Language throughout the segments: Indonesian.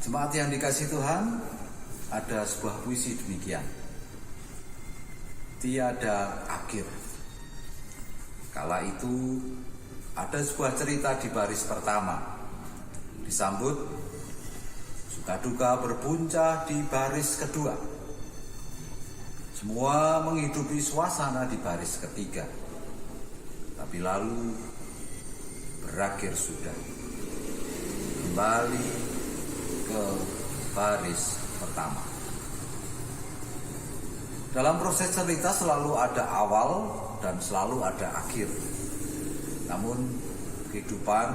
Jemaat yang dikasihi Tuhan, ada sebuah puisi demikian. Tiada akhir. Kala itu ada sebuah cerita di baris pertama. Disambut suka duka berpuncak di baris kedua. Semua menghidupi suasana di baris ketiga. Tapi lalu berakhir sudah. Kembali ke baris pertama. Dalam proses cerita selalu ada awal dan selalu ada akhir. Namun kehidupan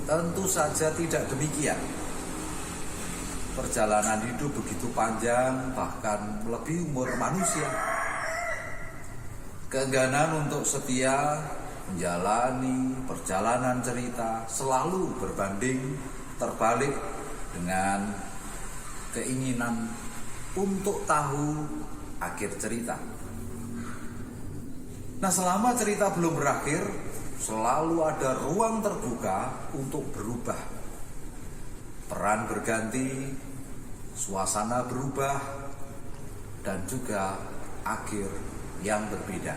tentu saja tidak demikian. Perjalanan hidup begitu panjang, bahkan melebihi umur manusia. Keengganan untuk setia menjalani perjalanan cerita selalu berbanding terbalik dengan keinginan untuk tahu akhir cerita. Nah, selama cerita belum berakhir, selalu ada ruang terbuka untuk berubah. Peran berganti, suasana berubah, dan juga akhir yang berbeda.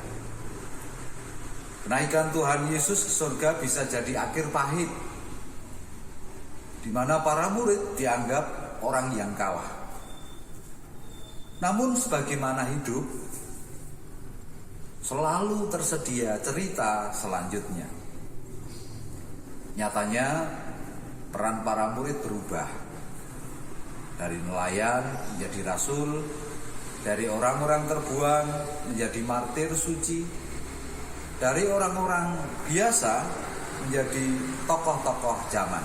Kenaikan Tuhan Yesus ke surga bisa jadi akhir pahit, di mana para murid dianggap orang yang kalah. Namun sebagaimana hidup, selalu tersedia cerita selanjutnya. Nyatanya peran para murid berubah. Dari nelayan menjadi rasul, dari orang-orang terbuang menjadi martir suci, dari orang-orang biasa menjadi tokoh-tokoh zaman.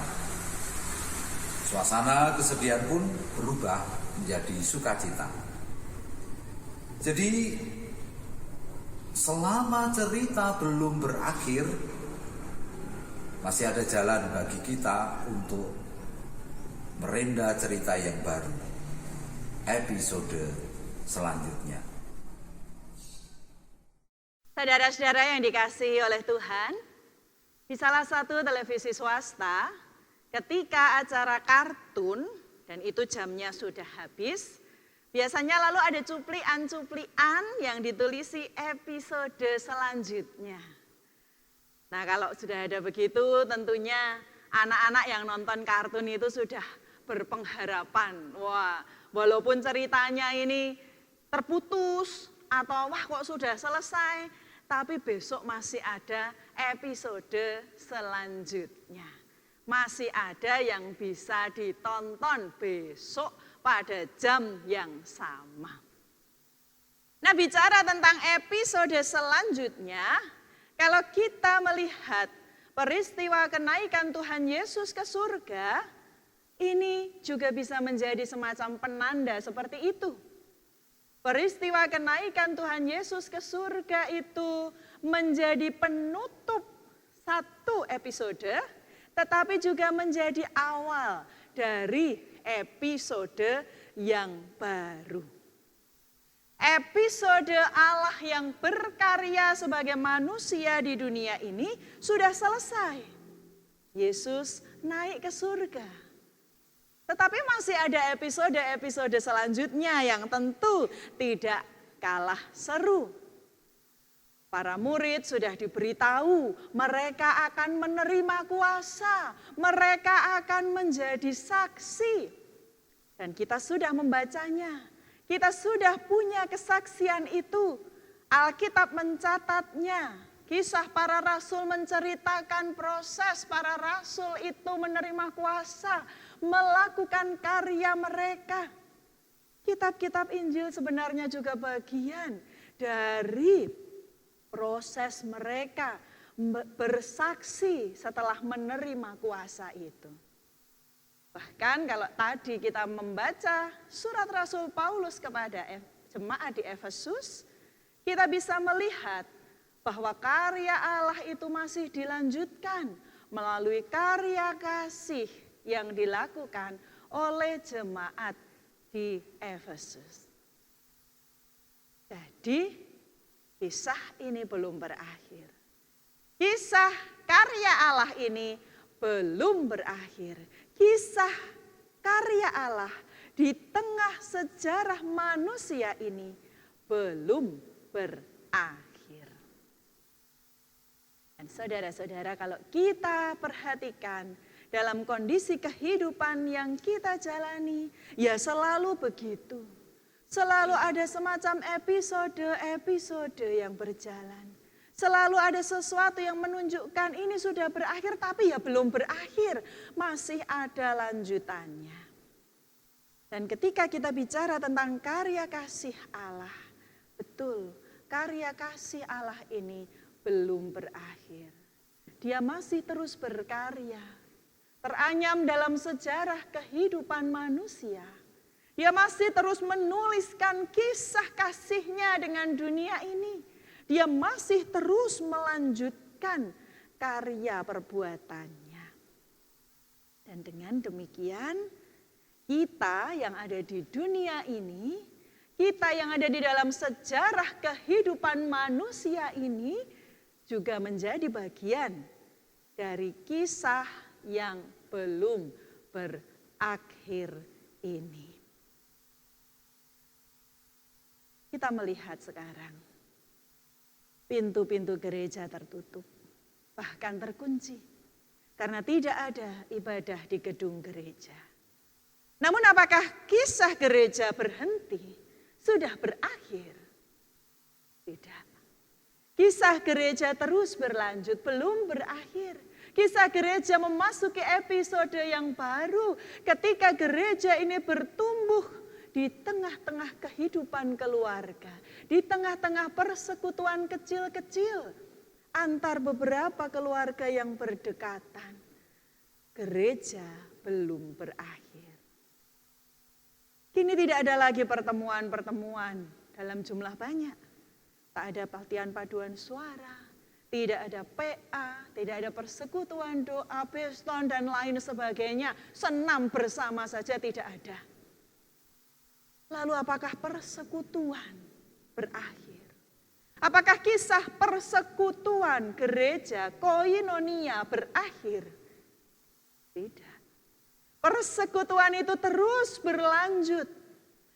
Suasana kesedihan pun berubah menjadi sukacita. Jadi selama cerita belum berakhir, masih ada jalan bagi kita untuk merenda cerita yang baru. Episode selanjutnya. Saudara-saudara yang dikasihi oleh Tuhan, di salah satu televisi swasta, ketika acara kartun, dan itu jamnya sudah habis, biasanya lalu ada cuplian-cuplian yang ditulisi episode selanjutnya. Nah, kalau sudah ada begitu, tentunya anak-anak yang nonton kartun itu sudah berpengharapan. Wah, walaupun ceritanya ini terputus, atau wah kok sudah selesai, tapi besok masih ada episode selanjutnya. Masih ada yang bisa ditonton besok pada jam yang sama. Nah, bicara tentang episode selanjutnya, kalau kita melihat peristiwa kenaikan Tuhan Yesus ke surga, ini juga bisa menjadi semacam penanda seperti itu. Peristiwa kenaikan Tuhan Yesus ke surga itu menjadi penutup satu episode, tetapi juga menjadi awal dari episode yang baru. Episode Allah yang berkarya sebagai manusia di dunia ini sudah selesai. Yesus naik ke surga. Tetapi masih ada episode-episode selanjutnya yang tentu tidak kalah seru. Para murid sudah diberitahu mereka akan menerima kuasa, mereka akan menjadi saksi. Dan kita sudah membacanya, kita sudah punya kesaksian itu. Alkitab mencatatnya, kisah para rasul menceritakan proses para rasul itu menerima kuasa, melakukan karya mereka. Kitab-kitab Injil sebenarnya juga bagian dari proses mereka bersaksi setelah menerima kuasa itu. Bahkan kalau tadi kita membaca surat Rasul Paulus kepada jemaat di Efesus, kita bisa melihat bahwa karya Allah itu masih dilanjutkan. melalui karya kasih yang dilakukan oleh jemaat di Efesus. Jadi, kisah ini belum berakhir. Kisah karya Allah ini belum berakhir. Kisah karya Allah di tengah sejarah manusia ini belum berakhir. Dan saudara-saudara, kalau kita perhatikan dalam kondisi kehidupan yang kita jalani, ya selalu begitu. Selalu ada semacam episode-episode yang berjalan. Selalu ada sesuatu yang menunjukkan ini sudah berakhir, tapi ya belum berakhir. Masih ada lanjutannya. Dan ketika kita bicara tentang karya kasih Allah, betul, karya kasih Allah ini belum berakhir. Dia masih terus berkarya. Teranyam dalam sejarah kehidupan manusia. Dia masih terus menuliskan kisah kasihnya dengan dunia ini. Dia masih terus melanjutkan karya perbuatannya. Dan dengan demikian, kita yang ada di dunia ini, kita yang ada di dalam sejarah kehidupan manusia ini, juga menjadi bagian dari kisah yang belum berakhir ini. Kita melihat sekarang, pintu-pintu gereja tertutup, bahkan terkunci, karena tidak ada ibadah di gedung gereja. Namun apakah kisah gereja berhenti? Sudah berakhir? Tidak. Kisah gereja terus berlanjut, belum berakhir. Kisah gereja memasuki episode yang baru ketika gereja ini bertumbuh di tengah-tengah kehidupan keluarga, di tengah-tengah persekutuan kecil-kecil antar beberapa keluarga yang berdekatan. Gereja belum berakhir. Kini tidak ada lagi pertemuan-pertemuan dalam jumlah banyak. Tak ada pelatihan paduan suara, tidak ada PA, tidak ada persekutuan doa, peston dan lain sebagainya. Senam bersama saja tidak ada. Lalu apakah persekutuan berakhir? Apakah kisah persekutuan gereja koinonia berakhir? Tidak. Persekutuan itu terus berlanjut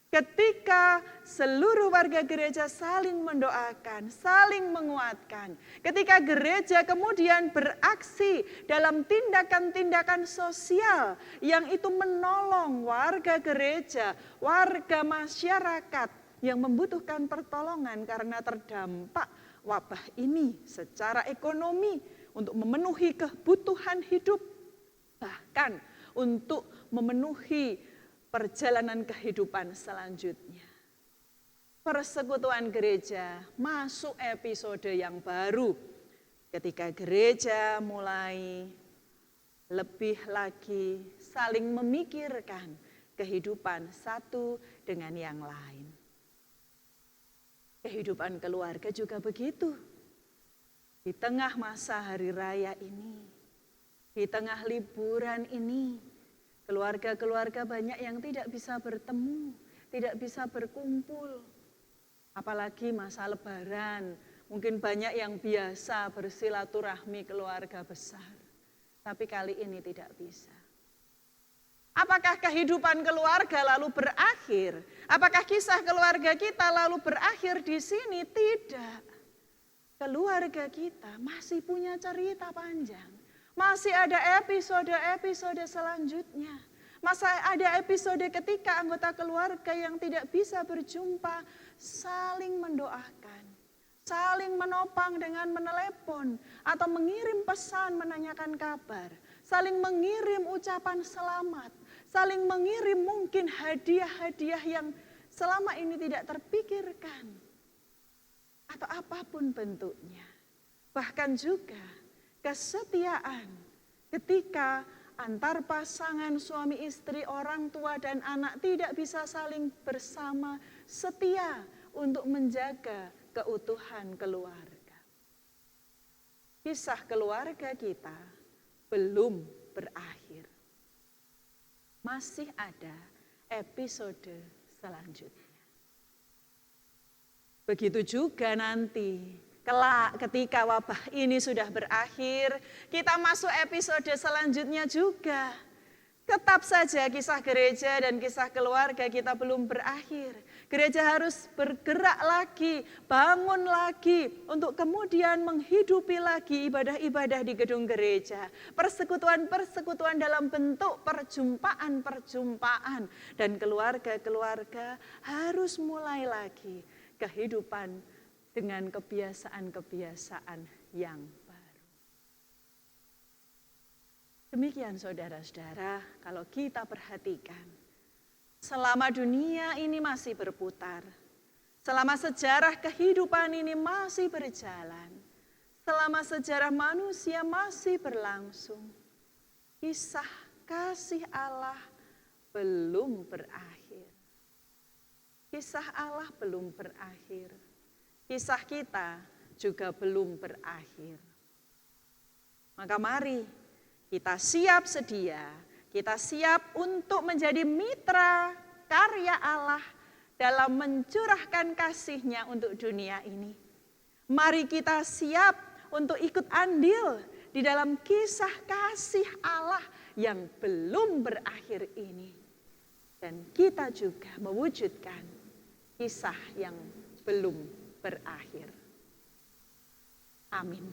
ketika seluruh warga gereja saling mendoakan, saling menguatkan. Ketika gereja kemudian beraksi dalam tindakan-tindakan sosial yang itu menolong warga gereja, warga masyarakat yang membutuhkan pertolongan karena terdampak wabah ini secara ekonomi untuk memenuhi kebutuhan hidup, bahkan untuk memenuhi perjalanan kehidupan selanjutnya. Persekutuan gereja masuk episode yang baru ketika gereja mulai lebih lagi saling memikirkan kehidupan satu dengan yang lain. Kehidupan keluarga juga begitu. Di tengah masa hari raya ini, di tengah liburan ini, keluarga-keluarga banyak yang tidak bisa bertemu, tidak bisa berkumpul. Apalagi masa lebaran, mungkin banyak yang biasa bersilaturahmi keluarga besar. Tapi kali ini tidak bisa. Apakah kehidupan keluarga lalu berakhir? Apakah kisah keluarga kita lalu berakhir di sini? Tidak. Keluarga kita masih punya cerita panjang. Masih ada episode-episode selanjutnya. Masih ada episode ketika anggota keluarga yang tidak bisa berjumpa saling mendoakan, saling menopang dengan menelepon atau mengirim pesan menanyakan kabar, saling mengirim ucapan selamat, saling mengirim mungkin hadiah-hadiah yang selama ini tidak terpikirkan atau apapun bentuknya. Bahkan juga kesetiaan ketika antar pasangan suami istri, orang tua dan anak tidak bisa saling bersama setia untuk menjaga keutuhan keluarga. Kisah keluarga kita belum berakhir. Masih ada episode selanjutnya. Begitu juga nanti, kelak ketika wabah ini sudah berakhir, kita masuk episode selanjutnya juga. Tetap saja kisah gereja dan kisah keluarga kita belum berakhir. Gereja harus bergerak lagi, bangun lagi untuk kemudian menghidupi lagi ibadah-ibadah di gedung gereja. Persekutuan-persekutuan dalam bentuk perjumpaan-perjumpaan. Dan keluarga-keluarga harus mulai lagi kehidupan dengan kebiasaan-kebiasaan yang baru. Demikian saudara-saudara, kalau kita perhatikan, selama dunia ini masih berputar, selama sejarah kehidupan ini masih berjalan, selama sejarah manusia masih berlangsung, kisah kasih Allah belum berakhir. Kisah Allah belum berakhir. Kisah kita juga belum berakhir. Maka mari kita siap sedia, kita siap untuk menjadi mitra karya Allah dalam mencurahkan kasih-Nya untuk dunia ini. Mari kita siap untuk ikut andil di dalam kisah kasih Allah yang belum berakhir ini. Dan kita juga mewujudkan kisah yang belum berakhir. Amin.